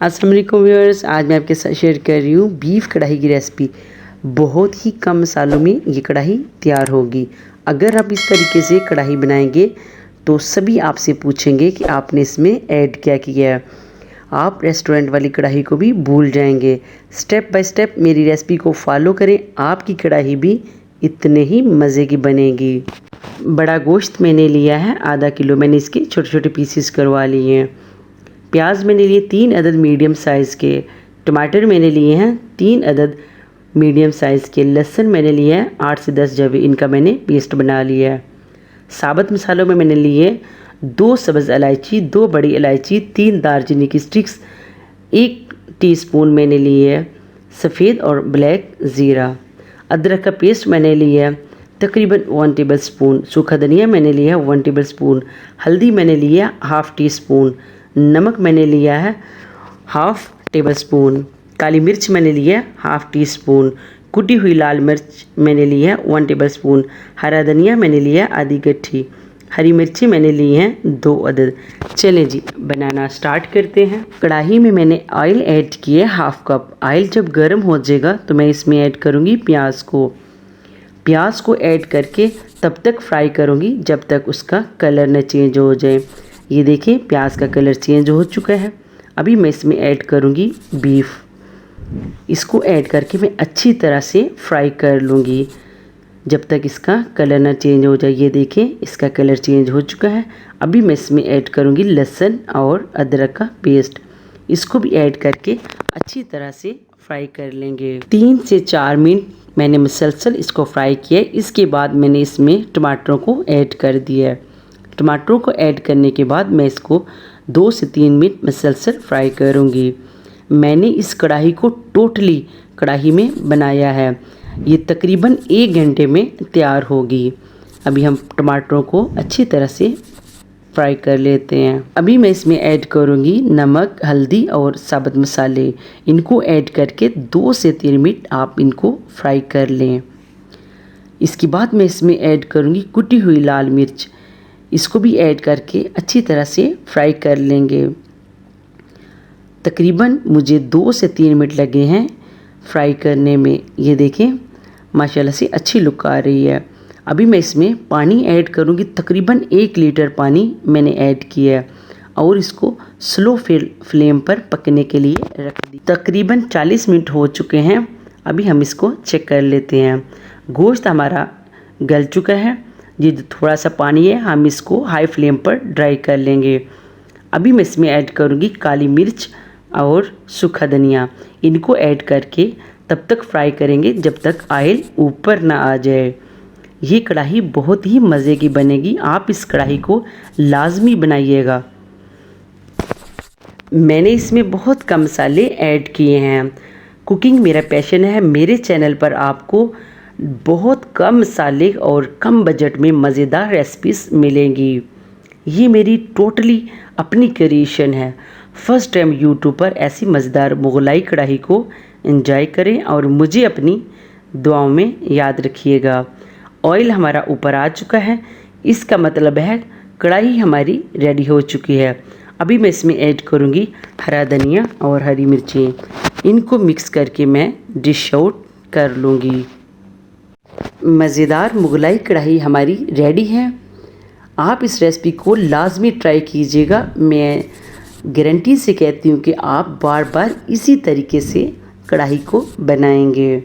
अस्सलाम वालेकुम व्यूअर्स, आज मैं आपके साथ शेयर कर रही हूँ बीफ कढ़ाई की रेसिपी। बहुत ही कम मसालों में ये कढ़ाई तैयार होगी। अगर आप इस तरीके से कढ़ाई बनाएंगे तो सभी आपसे पूछेंगे कि आपने इसमें ऐड क्या किया है। आप रेस्टोरेंट वाली कढ़ाई को भी भूल जाएंगे। स्टेप बाय स्टेप मेरी रेसिपी को फॉलो करें, आपकी कढ़ाई भी इतने ही मज़े की बनेगी। बड़ा गोश्त मैंने लिया है आधा किलो, मैंने इसके छोटे छोटे पीसेस करवा लिए हैं। प्याज मैंने लिए 3 अदद मीडियम साइज़ के। टमाटर मैंने लिए हैं 3 अदद मीडियम साइज़ के। लहसुन मैंने लिया है 8 से 10 जवे, इनका मैंने पेस्ट बना लिया है। साबुत मसालों में मैंने लिए 2 सब्ज़ इलायची, 2 बड़ी इलायची, 3 दालचीनी की स्टिक्स, 1 टीस्पून मैंने लिए है सफ़ेद और ब्लैक ज़ीरा। अदरक का पेस्ट मैंने लिया है तकरीबन 1 टेबल स्पून। सूखा धनिया मैंने लिया है 1 टेबल स्पून। हल्दी मैंने लिया हाफ़ टी स्पून। नमक मैंने लिया है हाफ़ टेबल स्पून। काली मिर्च मैंने लिया है हाफ़ टी स्पून। कुटी हुई लाल मिर्च मैंने ली है 1 टेबल स्पून। हरा धनिया मैंने लिया आधी गट्ठी। हरी मिर्ची मैंने ली हैं 2 अदद। चलें जी, बनाना स्टार्ट करते हैं। कढ़ाई में मैंने ऑयल ऐड किए हाफ़ कप। ऑयल जब गर्म हो जाएगा तो मैं इसमें ऐड करूँगी प्याज को। प्याज को ऐड करके तब तक फ्राई करूँगी जब तक उसका कलर न चेंज हो जाए। ये देखिए प्याज का कलर चेंज हो चुका है। अभी मैं इसमें ऐड करूँगी बीफ। इसको ऐड करके मैं अच्छी तरह से फ्राई कर लूँगी जब तक इसका कलर ना चेंज हो जाए। ये देखें इसका कलर चेंज हो चुका है। अभी मैं इसमें ऐड करूँगी लहसुन और अदरक का पेस्ट। इसको भी ऐड करके अच्छी तरह से फ्राई कर लेंगे। 3 से 4 मिनट मैंने मुसलसल इसको फ्राई किया। इसके बाद मैंने इसमें टमाटरों को ऐड कर दिया है। टमाटरों को ऐड करने के बाद मैं इसको 2 से 3 मिनट मुसलसल फ्राई करूँगी। मैंने इस कढ़ाई को टोटली कढ़ाई में बनाया है। ये तकरीबन 1 घंटे में तैयार होगी। अभी हम टमाटरों को अच्छी तरह से फ्राई कर लेते हैं। अभी मैं इसमें ऐड करूँगी नमक, हल्दी और साबुत मसाले। इनको ऐड करके 2 से 3 मिनट आप इनको फ्राई कर लें। इसके बाद मैं इसमें ऐड करूँगी कुटी हुई लाल मिर्च। इसको भी ऐड करके अच्छी तरह से फ्राई कर लेंगे। तकरीबन मुझे 2 से 3 मिनट लगे हैं फ्राई करने में। ये देखें माशाल्लाह से अच्छी लुक आ रही है। अभी मैं इसमें पानी ऐड करूँगी। तकरीबन 1 लीटर पानी मैंने ऐड किया है और इसको स्लो फ्लेम पर पकने के लिए रख दी। तकरीबन 40 मिनट हो चुके हैं। अभी हम इसको चेक कर लेते हैं। गोश्त हमारा गल चुका है। ये जो थोड़ा सा पानी है हम इसको हाई फ्लेम पर ड्राई कर लेंगे। अभी मैं इसमें ऐड करूँगी काली मिर्च और सूखा धनिया। इनको ऐड करके तब तक फ्राई करेंगे जब तक ऑयल ऊपर ना आ जाए। ये कढ़ाई बहुत ही मज़े की बनेगी। आप इस कढ़ाई को लाजमी बनाइएगा। मैंने इसमें बहुत कम मसाले ऐड किए हैं। कुकिंग मेरा पैशन है। मेरे चैनल पर आपको बहुत कम मसाले और कम बजट में मज़ेदार रेसिपीज़ मिलेंगी। ये मेरी टोटली अपनी क्रिएशन है। फर्स्ट टाइम यूट्यूब पर ऐसी मज़ेदार मुग़लाई कढ़ाई को एंजॉय करें और मुझे अपनी दुआओं में याद रखिएगा। ऑयल हमारा ऊपर आ चुका है, इसका मतलब है कढ़ाई हमारी रेडी हो चुकी है। अभी मैं इसमें ऐड करूँगी हरा धनिया और हरी मिर्चें। इनको मिक्स करके मैं डिश आउट कर लूँगी। मज़ेदार मुग़लाई कढ़ाई हमारी रेडी है। आप इस रेसिपी को लाजमी ट्राई कीजिएगा। मैं गारंटी से कहती हूँ कि आप बार बार इसी तरीके से कढ़ाई को बनाएंगे।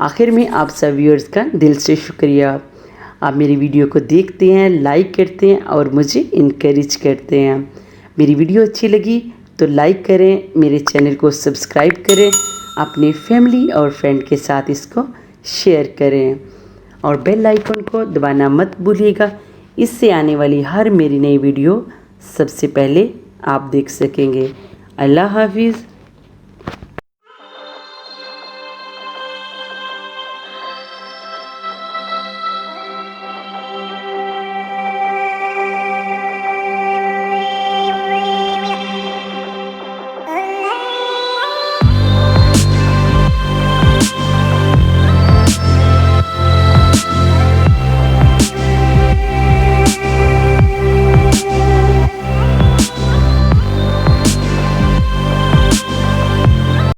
आखिर में आप सब व्यूअर्स का दिल से शुक्रिया। आप मेरी वीडियो को देखते हैं, लाइक करते हैं और मुझे इनकरेज करते हैं। मेरी वीडियो अच्छी लगी तो लाइक करें, मेरे चैनल को सब्सक्राइब करें, अपने फैमिली और फ्रेंड के साथ इसको शेयर करें और बेल आइकन को दबाना मत भूलिएगा। इससे आने वाली हर मेरी नई वीडियो सबसे पहले आप देख सकेंगे। अल्लाह हाफिज़।